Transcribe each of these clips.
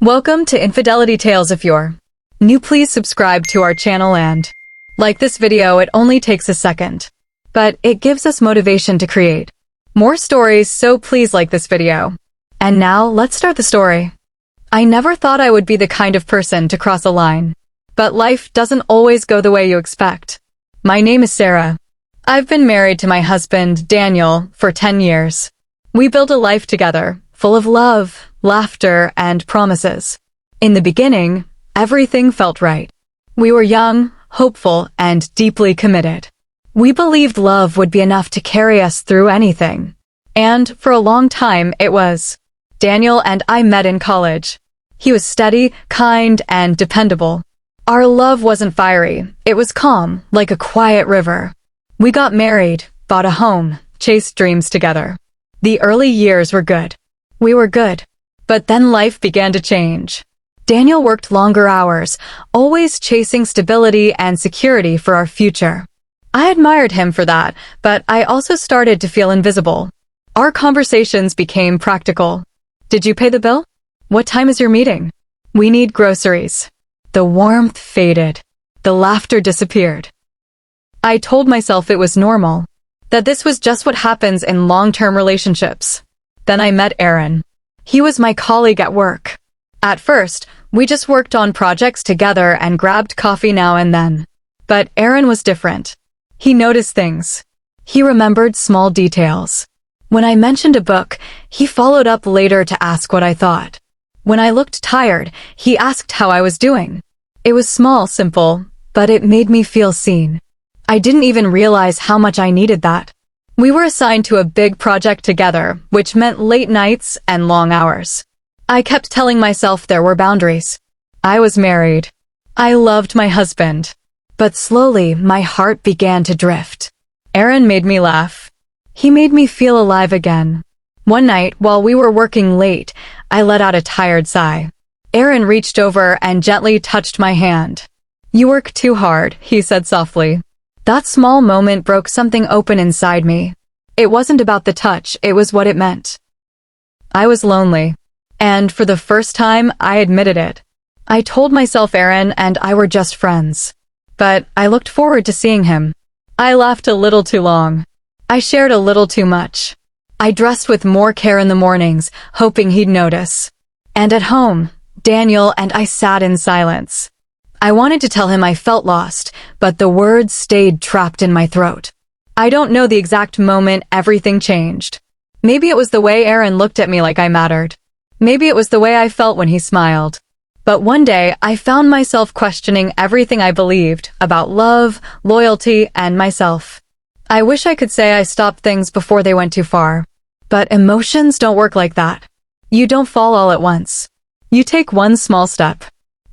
Welcome to Infidelity Tales. If you're new, please subscribe to our channel and like this video. It only takes a second, but it gives us motivation to create more stories, so please like this video. And now, let's start the story. I never thought I would be the kind of person to cross a line, but life doesn't always go the way you expect. My name is Sarah. I've been married to my husband, Daniel, for 10 years. We built a life together, full of love, laughter, and promises. In the beginning, everything felt right. We were young, hopeful, and deeply committed. We believed love would be enough to carry us through anything. And for a long time, it was. Daniel and I met in college. He was steady, kind, and dependable. Our love wasn't fiery. It was calm, like a quiet river. We got married, bought a home, chased dreams together. The early years were good. We were good. But then life began to change. Daniel worked longer hours, always chasing stability and security for our future. I admired him for that, but I also started to feel invisible. Our conversations became practical. Did you pay the bill? What time is your meeting? We need groceries. The warmth faded. The laughter disappeared. I told myself it was normal, that this was just what happens in long-term relationships. Then I met Aaron. He was my colleague at work. At first, we just worked on projects together and grabbed coffee now and then. But Aaron was different. He noticed things. He remembered small details. When I mentioned a book, he followed up later to ask what I thought. When I looked tired, he asked how I was doing. It was small, simple, but it made me feel seen. I didn't even realize how much I needed that. We were assigned to a big project together, which meant late nights and long hours. I kept telling myself there were boundaries. I was married. I loved my husband. But slowly, my heart began to drift. Aaron made me laugh. He made me feel alive again. One night, while we were working late, I let out a tired sigh. Aaron reached over and gently touched my hand. "You work too hard," he said softly. That small moment broke something open inside me. It wasn't about the touch, it was what it meant. I was lonely. And for the first time, I admitted it. I told myself Aaron and I were just friends. But I looked forward to seeing him. I laughed a little too long. I shared a little too much. I dressed with more care in the mornings, hoping he'd notice. And at home, Daniel and I sat in silence. I wanted to tell him I felt lost, but the words stayed trapped in my throat. I don't know the exact moment everything changed. Maybe it was the way Aaron looked at me like I mattered. Maybe it was the way I felt when he smiled. But one day, I found myself questioning everything I believed about love, loyalty, and myself. I wish I could say I stopped things before they went too far. But emotions don't work like that. You don't fall all at once. You take one small step,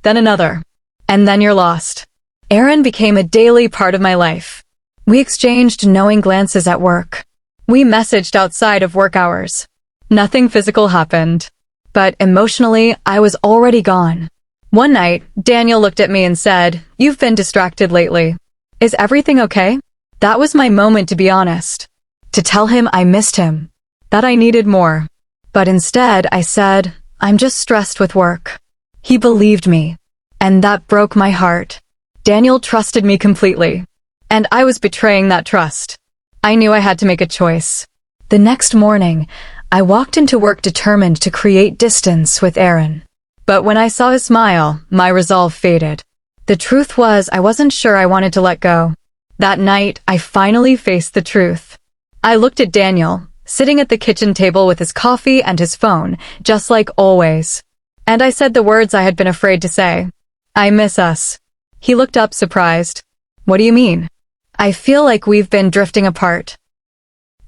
then another. And then you're lost. Aaron became a daily part of my life. We exchanged knowing glances at work. We messaged outside of work hours. Nothing physical happened. But emotionally, I was already gone. One night, Daniel looked at me and said, "You've been distracted lately. Is everything okay?" That was my moment to be honest. To tell him I missed him. That I needed more. But instead, I said, "I'm just stressed with work." He believed me. And that broke my heart. Daniel trusted me completely. And I was betraying that trust. I knew I had to make a choice. The next morning, I walked into work determined to create distance with Aaron. But when I saw his smile, my resolve faded. The truth was, I wasn't sure I wanted to let go. That night, I finally faced the truth. I looked at Daniel, sitting at the kitchen table with his coffee and his phone, just like always. And I said the words I had been afraid to say. "I miss us." He looked up surprised. "What do you mean?" "I feel like we've been drifting apart.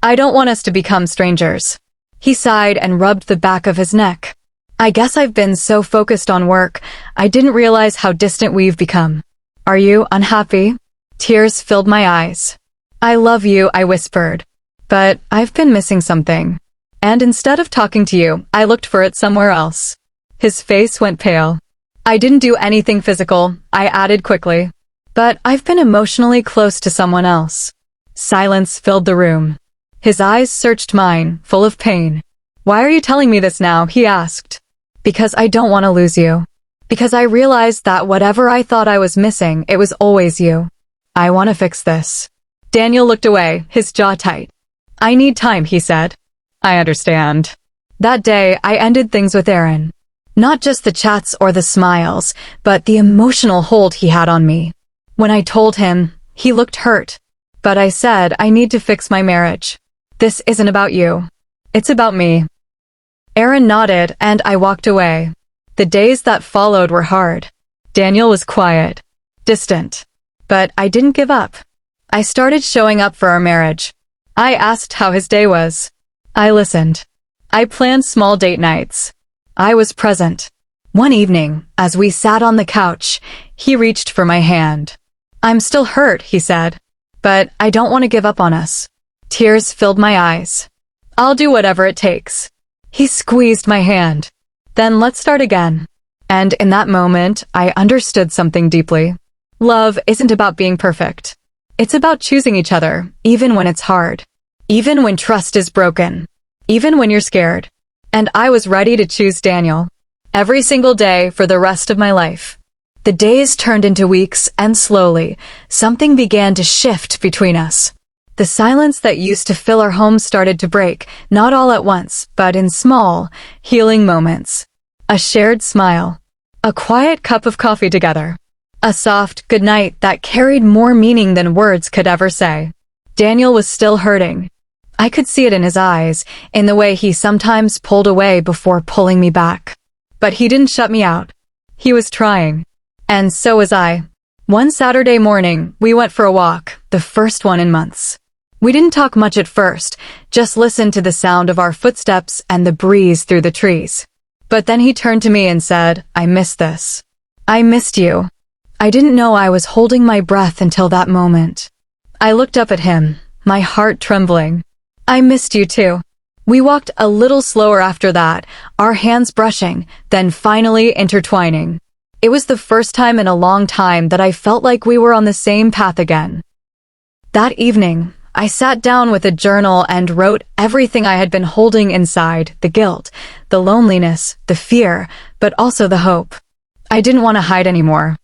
I don't want us to become strangers." He sighed and rubbed the back of his neck. "I guess I've been so focused on work, I didn't realize how distant we've become." "Are you unhappy?" Tears filled my eyes. "I love you," I whispered. "But I've been missing something. And instead of talking to you, I looked for it somewhere else." His face went pale. "I didn't do anything physical," I added quickly. "But I've been emotionally close to someone else." Silence filled the room. His eyes searched mine, full of pain. "Why are you telling me this now?" he asked. Because I don't want to lose you. Because I realized that whatever I thought I was missing, it was always you. I want to fix this. Daniel looked away, his jaw tight. I need time, he said. I understand. That day, I ended things with Aaron. Not just the chats or the smiles, but the emotional hold he had on me. When I told him, he looked hurt. But I said I need to fix my marriage. This isn't about you. It's about me. Aaron nodded and I walked away. The days that followed were hard. Daniel was quiet, distant. But I didn't give up. I started showing up for our marriage. I asked how his day was. I listened. I planned small date nights. I was present. One evening, as we sat on the couch, he reached for my hand. I'm still hurt, he said. But I don't want to give up on us. Tears filled my eyes. I'll do whatever it takes. He squeezed my hand. Then let's start again. And in that moment, I understood something deeply. Love isn't about being perfect. It's about choosing each other, even when it's hard. Even when trust is broken. Even when you're scared. And I was ready to choose Daniel. Every single day for the rest of my life. The days turned into weeks, and slowly, something began to shift between us. The silence that used to fill our home started to break, not all at once, but in small, healing moments. A shared smile. A quiet cup of coffee together. A soft goodnight that carried more meaning than words could ever say. Daniel was still hurting. I could see it in his eyes, in the way he sometimes pulled away before pulling me back. But he didn't shut me out. He was trying. And so was I. One Saturday morning, we went for a walk, the first one in months. We didn't talk much at first, just listened to the sound of our footsteps and the breeze through the trees. But then he turned to me and said, I miss this. I missed you. I didn't know I was holding my breath until that moment. I looked up at him, my heart trembling. I missed you too. We walked a little slower after that, our hands brushing, then finally intertwining. It was the first time in a long time that I felt like we were on the same path again. That evening, I sat down with a journal and wrote everything I had been holding inside, the guilt, the loneliness, the fear, but also the hope. I didn't want to hide anymore.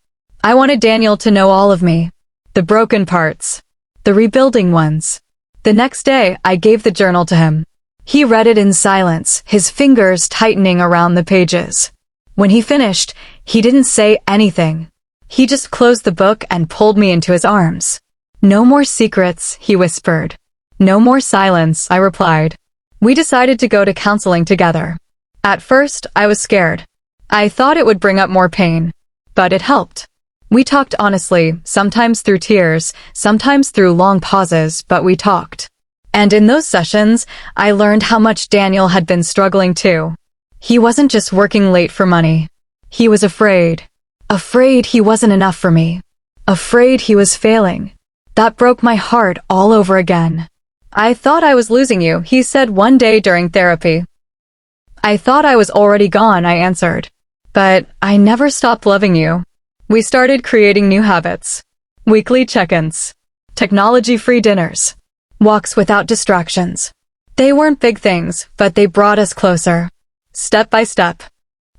I wanted Daniel to know all of me. The broken parts. The rebuilding ones. The next day, I gave the journal to him. He read it in silence, his fingers tightening around the pages. When he finished, he didn't say anything. He just closed the book and pulled me into his arms. No more secrets, he whispered. No more silence, I replied. We decided to go to counseling together. At first, I was scared. I thought it would bring up more pain. But it helped. We talked honestly, sometimes through tears, sometimes through long pauses, but we talked. And in those sessions, I learned how much Daniel had been struggling too. He wasn't just working late for money. He was afraid. Afraid he wasn't enough for me. Afraid he was failing. That broke my heart all over again. I thought I was losing you, he said one day during therapy. I thought I was already gone, I answered. But I never stopped loving you. We started creating new habits. Weekly check-ins. Technology-free dinners. Walks without distractions. They weren't big things, but they brought us closer. Step by step.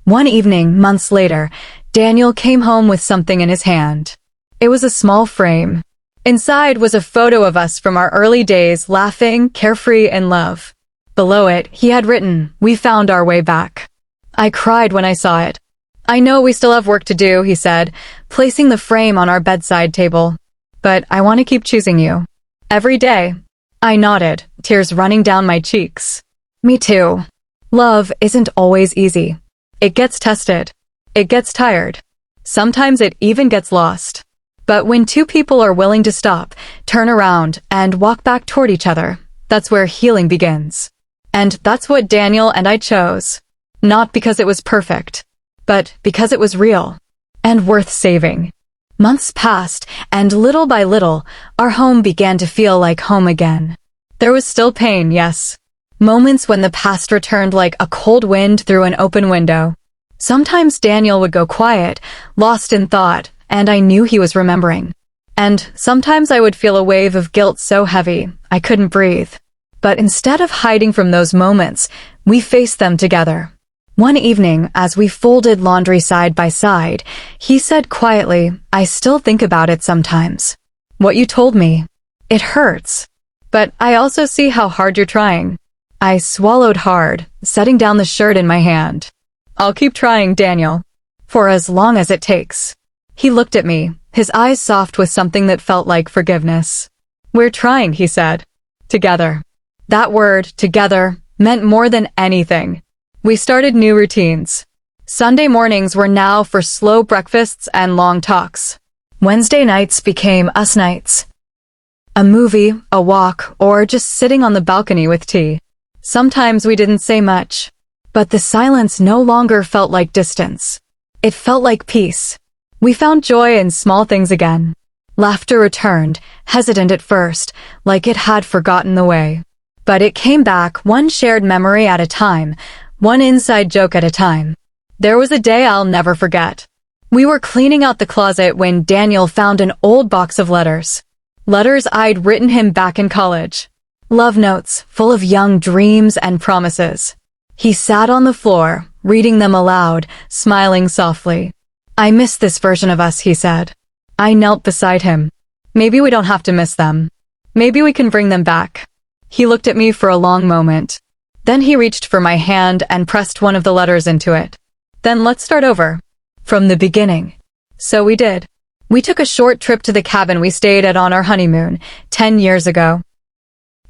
One evening, months later, Daniel came home with something in his hand. It was a small frame. Inside was a photo of us from our early days, laughing, carefree, in love. Below it, he had written, "We found our way back." I cried when I saw it. I know we still have work to do, he said, placing the frame on our bedside table. But I want to keep choosing you. Every day. I nodded, tears running down my cheeks. Me too. Love isn't always easy. It gets tested. It gets tired. Sometimes it even gets lost. But when two people are willing to stop, turn around, and walk back toward each other, that's where healing begins. And that's what Daniel and I chose. Not because it was perfect, but because it was real and worth saving. Months passed, and little by little, our home began to feel like home again. There was still pain, yes. Moments when the past returned like a cold wind through an open window. Sometimes Daniel would go quiet, lost in thought, and I knew he was remembering. And sometimes I would feel a wave of guilt so heavy, I couldn't breathe. But instead of hiding from those moments, we faced them together. One evening, as we folded laundry side by side, he said quietly, "I still think about it sometimes. What you told me. It hurts. But I also see how hard you're trying." I swallowed hard, setting down the shirt in my hand. "I'll keep trying, Daniel. For as long as it takes." He looked at me, his eyes soft with something that felt like forgiveness. "We're trying," he said. Together. That word, together, meant more than anything. We started new routines. Sunday mornings were now for slow breakfasts and long talks. Wednesday nights became us nights. A movie, a walk, or just sitting on the balcony with tea. Sometimes we didn't say much, but the silence no longer felt like distance. It felt like peace. We found joy in small things again. Laughter returned, hesitant at first, like it had forgotten the way. But it came back, one shared memory at a time, one inside joke at a time. There was a day I'll never forget. We were cleaning out the closet when Daniel found an old box of letters. Letters I'd written him back in college. Love notes, full of young dreams and promises. He sat on the floor, reading them aloud, smiling softly. "I miss this version of us," he said. I knelt beside him. "Maybe we don't have to miss them. Maybe we can bring them back." He looked at me for a long moment. Then he reached for my hand and pressed one of the letters into it. "Then let's start over. From the beginning." So we did. We took a short trip to the cabin we stayed at on our honeymoon, 10 years ago.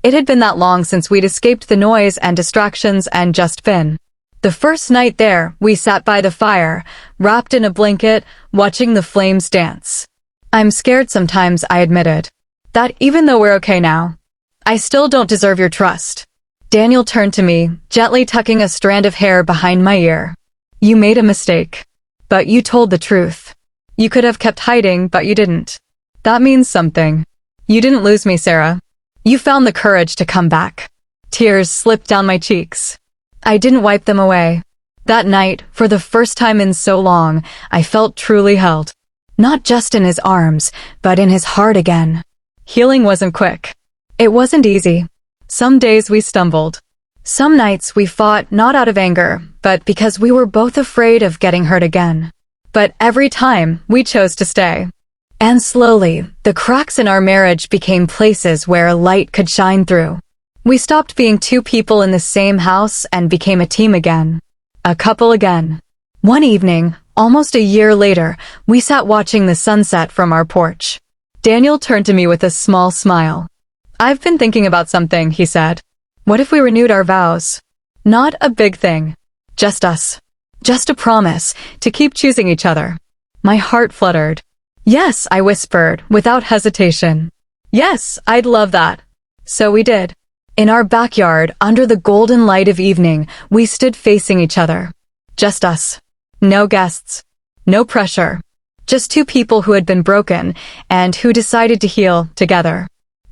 It had been that long since we'd escaped the noise and distractions and just been. The first night there, we sat by the fire, wrapped in a blanket, watching the flames dance. "I'm scared sometimes," I admitted. "That even though we're okay now, I still don't deserve your trust." Daniel turned to me, gently tucking a strand of hair behind my ear. "You made a mistake. But you told the truth. You could have kept hiding, but you didn't. That means something. You didn't lose me, Sarah. You found the courage to come back." Tears slipped down my cheeks. I didn't wipe them away. That night, for the first time in so long, I felt truly held. Not just in his arms, but in his heart again. Healing wasn't quick. It wasn't easy. Some days we stumbled. Some nights we fought not out of anger, but because we were both afraid of getting hurt again. But every time, we chose to stay. And slowly, the cracks in our marriage became places where light could shine through. We stopped being two people in the same house and became a team again. A couple again. One evening, almost a year later, we sat watching the sunset from our porch. Daniel turned to me with a small smile. "I've been thinking about something," he said. "What if we renewed our vows? Not a big thing. Just us. Just a promise to keep choosing each other." My heart fluttered. "Yes," I whispered, without hesitation. "Yes, I'd love that." So we did. In our backyard, under the golden light of evening, we stood facing each other. Just us. No guests. No pressure. Just two people who had been broken, and who decided to heal together.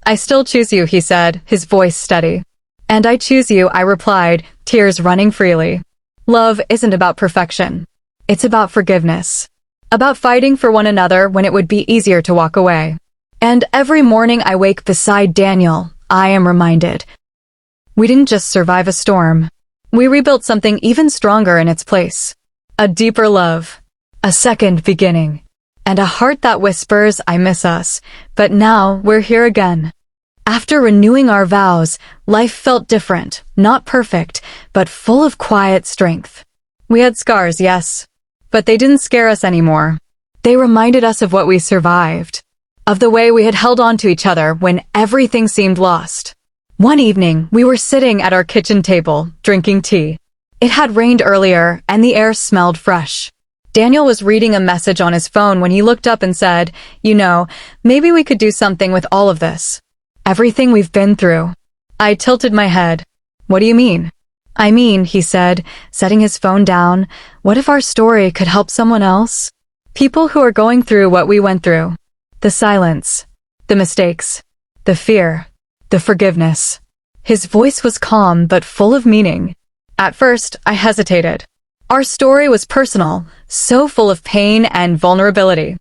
"I still choose you," he said, his voice steady. "And I choose you," I replied, tears running freely. Love isn't about perfection. It's about forgiveness. About fighting for one another when it would be easier to walk away. And every morning I wake beside Daniel, I am reminded. We didn't just survive a storm. We rebuilt something even stronger in its place. A deeper love. A second beginning. And a heart that whispers, "I miss us, but now we're here again." After renewing our vows, life felt different, not perfect, but full of quiet strength. We had scars, yes, but they didn't scare us anymore. They reminded us of what we survived, of the way we had held on to each other when everything seemed lost. One evening, we were sitting at our kitchen table, drinking tea. It had rained earlier, and the air smelled fresh. Daniel was reading a message on his phone when he looked up and said, "You know, maybe we could do something with all of this. Everything we've been through." I tilted my head. "What do you mean?" "I mean," he said, setting his phone down, "what if our story could help someone else? People who are going through what we went through. The silence. The mistakes. The fear. The forgiveness." His voice was calm but full of meaning. At first, I hesitated. Our story was personal, so full of pain and vulnerability.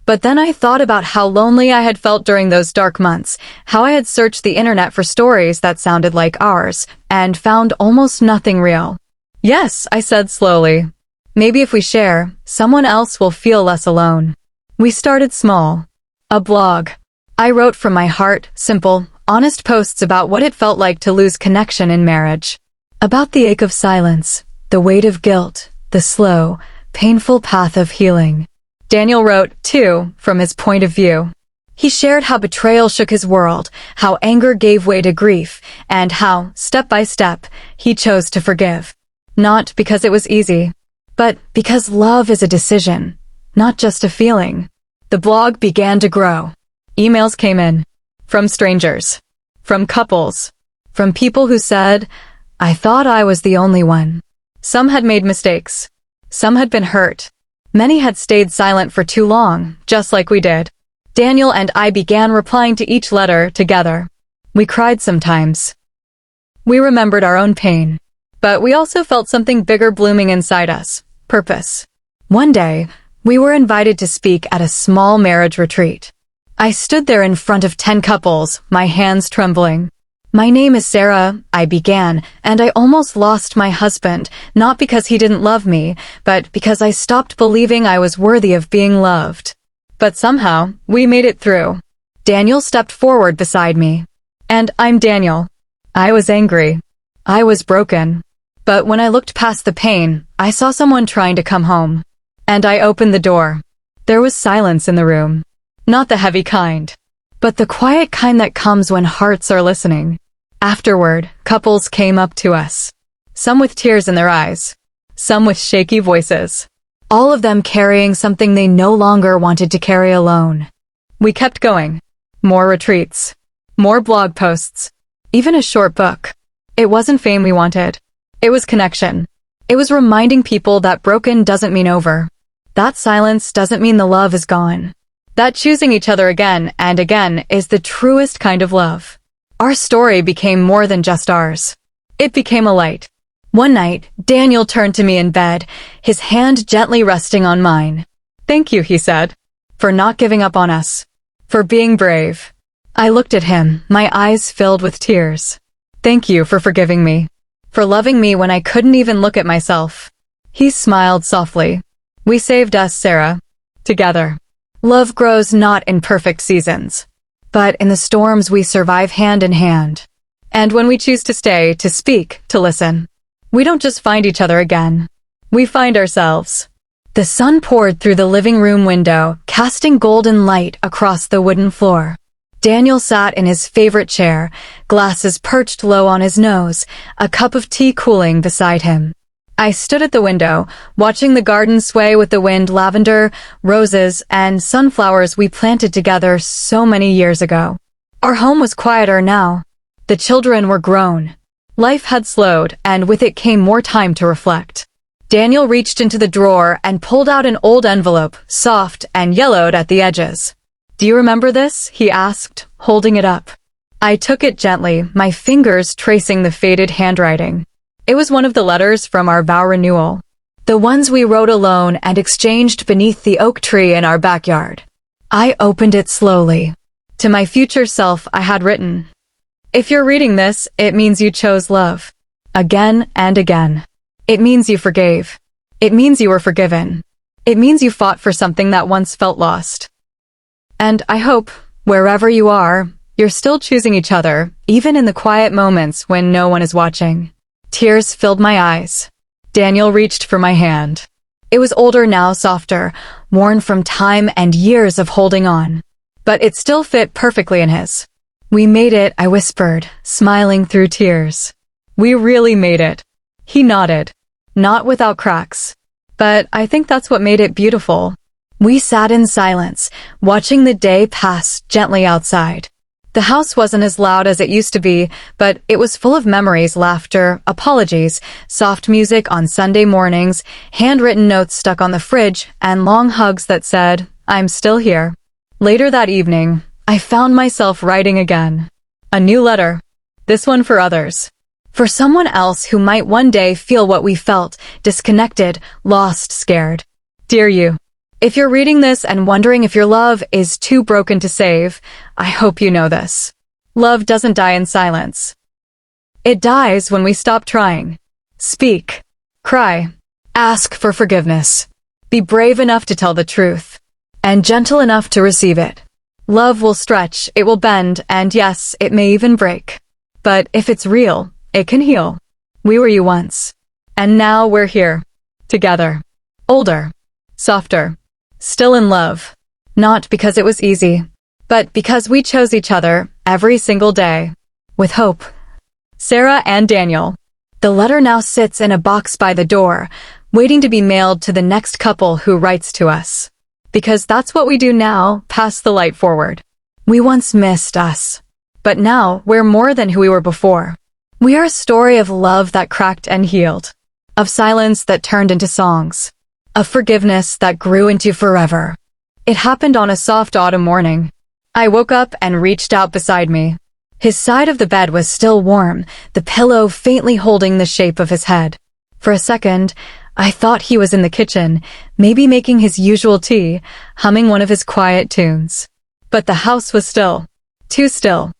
But then I thought about how lonely I had felt during those dark months, how I had searched the internet for stories that sounded like ours, and found almost nothing real. Yes, I said slowly. Maybe if we share, someone else will feel less alone. We started small. A blog. I wrote from my heart, simple, honest posts about what it felt like to lose connection in marriage. About the ache of silence, the weight of guilt, the slow, painful path of healing. Daniel wrote, too, from his point of view. He shared how betrayal shook his world, how anger gave way to grief, and how, step by step, he chose to forgive. Not because it was easy, but because love is a decision, not just a feeling. The blog began to grow. Emails came in. From strangers. From couples. From people who said, I thought I was the only one. Some had made mistakes. Some had been hurt. Many had stayed silent for too long, just like we did. Daniel and I began replying to each letter together. We cried sometimes. We remembered our own pain. But we also felt something bigger blooming inside us. Purpose. One day, we were invited to speak at a small marriage retreat. I stood there in front of 10 couples, my hands trembling. My name is Sarah, I began, and I almost lost my husband, not because he didn't love me, but because I stopped believing I was worthy of being loved. But somehow, we made it through. Daniel stepped forward beside me. And I'm Daniel. I was angry. I was broken. But when I looked past the pain, I saw someone trying to come home. And I opened the door. There was silence in the room. Not the heavy kind, but the quiet kind that comes when hearts are listening. Afterward, couples came up to us. Some with tears in their eyes. Some with shaky voices. All of them carrying something they no longer wanted to carry alone. We kept going. More retreats. More blog posts. Even a short book. It wasn't fame we wanted. It was connection. It was reminding people that broken doesn't mean over. That silence doesn't mean the love is gone. That choosing each other again and again is the truest kind of love. Our story became more than just ours. It became a light. One night, Daniel turned to me in bed, his hand gently resting on mine. Thank you, he said, for not giving up on us. For being brave. I looked at him, my eyes filled with tears. Thank you for forgiving me. For loving me when I couldn't even look at myself. He smiled softly. We saved us, Sarah. Together. Love grows not in perfect seasons, but in the storms we survive hand in hand. And when we choose to stay, to speak, to listen, we don't just find each other again. We find ourselves. The sun poured through the living room window, casting golden light across the wooden floor. Daniel sat in his favorite chair, glasses perched low on his nose, a cup of tea cooling beside him. I stood at the window, watching the garden sway with the wind, lavender, roses, and sunflowers we planted together so many years ago. Our home was quieter now. The children were grown. Life had slowed, and with it came more time to reflect. Daniel reached into the drawer and pulled out an old envelope, soft and yellowed at the edges. Do you remember this? He asked, holding it up. I took it gently, my fingers tracing the faded handwriting. It was one of the letters from our vow renewal. The ones we wrote alone and exchanged beneath the oak tree in our backyard. I opened it slowly. To my future self, I had written, if you're reading this, it means you chose love. Again and again. It means you forgave. It means you were forgiven. It means you fought for something that once felt lost. And I hope, wherever you are, you're still choosing each other, even in the quiet moments when no one is watching. Tears filled my eyes. Daniel reached for my hand. It was older now, softer, worn from time and years of holding on. But it still fit perfectly in his. We made it, I whispered, smiling through tears. We really made it. He nodded. Not without cracks. But I think that's what made it beautiful. We sat in silence, watching the day pass gently outside. The house wasn't as loud as it used to be, but it was full of memories, laughter, apologies, soft music on Sunday mornings, handwritten notes stuck on the fridge, and long hugs that said, I'm still here. Later that evening, I found myself writing again. A new letter. This one for others. For someone else who might one day feel what we felt, disconnected, lost, scared. Dear you. If you're reading this and wondering if your love is too broken to save, I hope you know this. Love doesn't die in silence. It dies when we stop trying. Speak. Cry. Ask for forgiveness. Be brave enough to tell the truth. And gentle enough to receive it. Love will stretch, it will bend, and yes, it may even break. But if it's real, it can heal. We were you once. And now we're here. Together. Older. Softer. Still in love. Not because it was easy, but because we chose each other every single day. With hope. Sarah and Daniel. The letter now sits in a box by the door, waiting to be mailed to the next couple who writes to us. Because that's what we do now, pass the light forward. We once missed us. But now, we're more than who we were before. We are a story of love that cracked and healed. Of silence that turned into songs. Of forgiveness that grew into forever. It happened on a soft autumn morning. I woke up and reached out beside me. His side of the bed was still warm, the pillow faintly holding the shape of his head. For a second, I thought he was in the kitchen, maybe making his usual tea, humming one of his quiet tunes. But the house was still. Too still.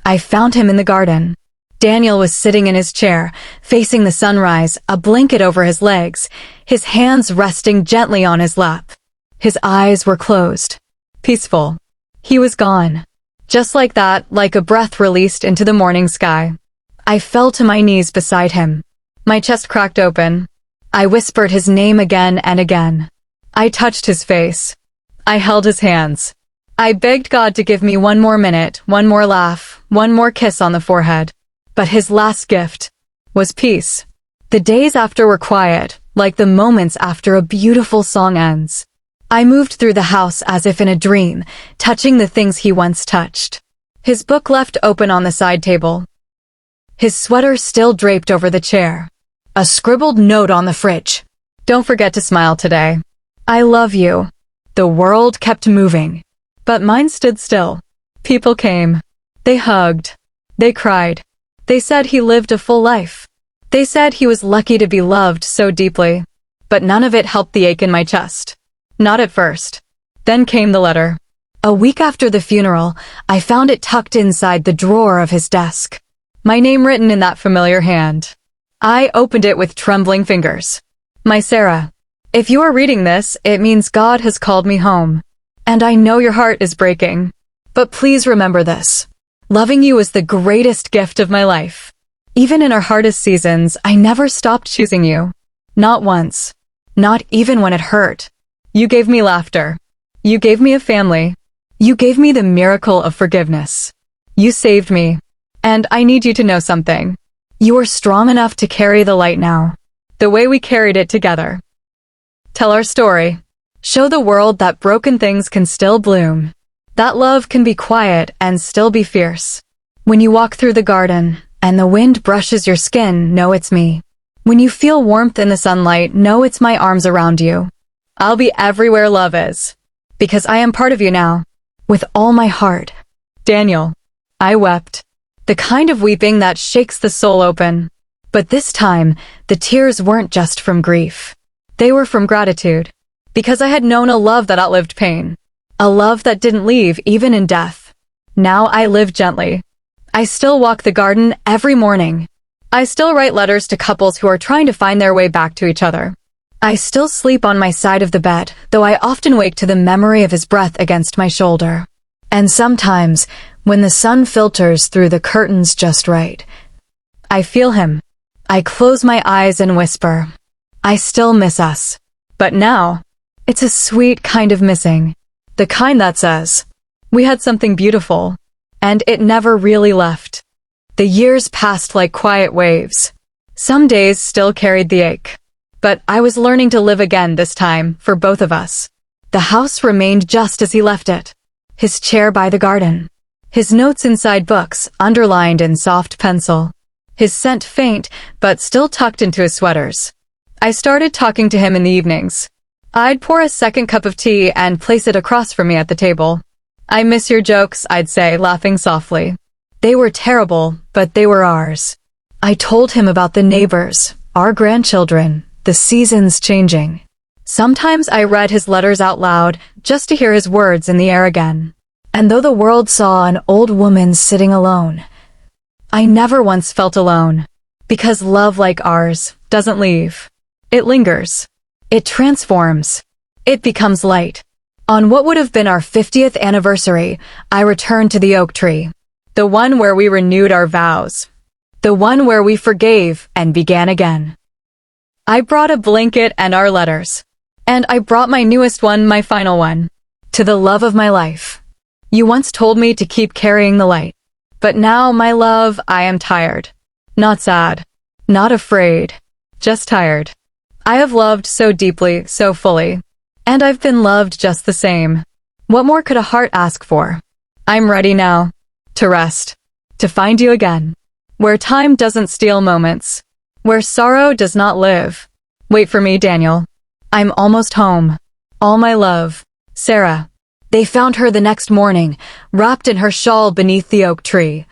I found him in the garden. Daniel was sitting in his chair, facing the sunrise, a blanket over his legs, his hands resting gently on his lap. His eyes were closed. Peaceful. He was gone. Just like that, like a breath released into the morning sky. I fell to my knees beside him. My chest cracked open. I whispered his name again and again. I touched his face. I held his hands. I begged God to give me one more minute, one more laugh, one more kiss on the forehead. But his last gift was peace. The days after were quiet, like the moments after a beautiful song ends. I moved through the house as if in a dream, touching the things he once touched. His book left open on the side table. His sweater still draped over the chair. A scribbled note on the fridge. Don't forget to smile today. I love you. The world kept moving. But mine stood still. People came. They hugged. They cried. They said he lived a full life. They said he was lucky to be loved so deeply. But none of it helped the ache in my chest. Not at first. Then came the letter. A week after the funeral, I found it tucked inside the drawer of his desk. My name written in that familiar hand. I opened it with trembling fingers. My Sarah, if you are reading this, it means God has called me home. And I know your heart is breaking. But please remember this. Loving you was the greatest gift of my life. Even in our hardest seasons, I never stopped choosing you. Not once. Not even when it hurt. You gave me laughter. You gave me a family. You gave me the miracle of forgiveness. You saved me. And I need you to know something. You are strong enough to carry the light now. The way we carried it together. Tell our story. Show the world that broken things can still bloom. That love can be quiet and still be fierce. When you walk through the garden and the wind brushes your skin, know it's me. When you feel warmth in the sunlight, know it's my arms around you. I'll be everywhere love is. Because I am part of you now. With all my heart. Daniel. I wept. The kind of weeping that shakes the soul open. But this time, the tears weren't just from grief. They were from gratitude. Because I had known a love that outlived pain. A love that didn't leave even in death. Now I live gently. I still walk the garden every morning. I still write letters to couples who are trying to find their way back to each other. I still sleep on my side of the bed, though I often wake to the memory of his breath against my shoulder. And sometimes, when the sun filters through the curtains just right, I feel him. I close my eyes and whisper, I still miss us. But now, it's a sweet kind of missing. The kind that says, we had something beautiful, and it never really left. The years passed like quiet waves. Some days still carried the ache. But I was learning to live again this time, for both of us. The house remained just as he left it. His chair by the garden. His notes inside books, underlined in soft pencil. His scent faint, but still tucked into his sweaters. I started talking to him in the evenings. I'd pour a second cup of tea and place it across from me at the table. I miss your jokes, I'd say, laughing softly. They were terrible, but they were ours. I told him about the neighbors, our grandchildren, the seasons changing. Sometimes I read his letters out loud, just to hear his words in the air again. And though the world saw an old woman sitting alone, I never once felt alone. Because love like ours doesn't leave. It lingers. It transforms. It becomes light. On what would have been our 50th anniversary, I returned to the oak tree. The one where we renewed our vows. The one where we forgave and began again. I brought a blanket and our letters. And I brought my newest one, my final one. To the love of my life. You once told me to keep carrying the light. But now, my love, I am tired. Not sad. Not afraid. Just tired. I have loved so deeply, so fully. And I've been loved just the same. What more could a heart ask for? I'm ready now. To rest. To find you again. Where time doesn't steal moments. Where sorrow does not live. Wait for me, Daniel. I'm almost home. All my love. Sarah. They found her the next morning, wrapped in her shawl beneath the oak tree.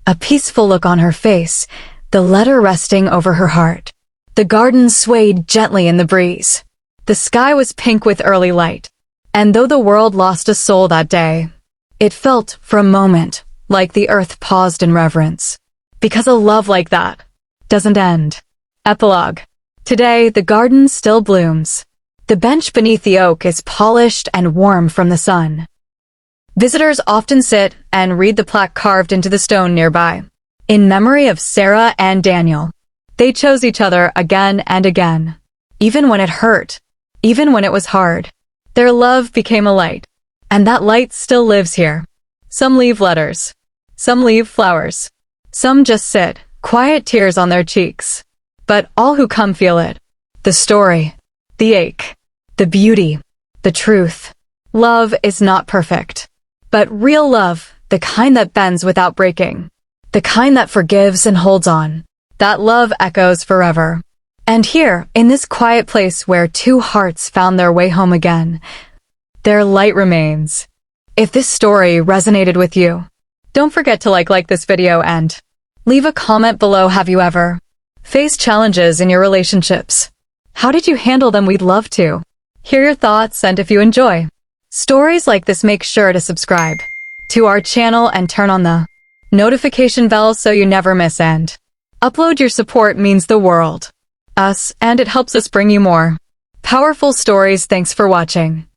A peaceful look on her face, the letter resting over her heart. The garden swayed gently in the breeze. The sky was pink with early light. And though the world lost a soul that day, it felt, for a moment, like the earth paused in reverence. Because a love like that doesn't end. Epilogue. Today, the garden still blooms. The bench beneath the oak is polished and warm from the sun. Visitors often sit and read the plaque carved into the stone nearby. In memory of Sarah and Daniel. They chose each other again and again. Even when it hurt. Even when it was hard. Their love became a light. And that light still lives here. Some leave letters. Some leave flowers. Some just sit, quiet tears on their cheeks. But all who come feel it. The story. The ache. The beauty. The truth. Love is not perfect. But real love, the kind that bends without breaking. The kind that forgives and holds on. That love echoes forever. And here, in this quiet place where two hearts found their way home again, their light remains. If this story resonated with you, don't forget to like this video and leave a comment below. Have you ever faced challenges in your relationships? How did you handle them? We'd love to hear your thoughts, and if you enjoy stories like this, make sure to subscribe to our channel and turn on the notification bell so you never miss and upload. Your support means the world us, and it helps us bring you more powerful stories. Thanks for watching.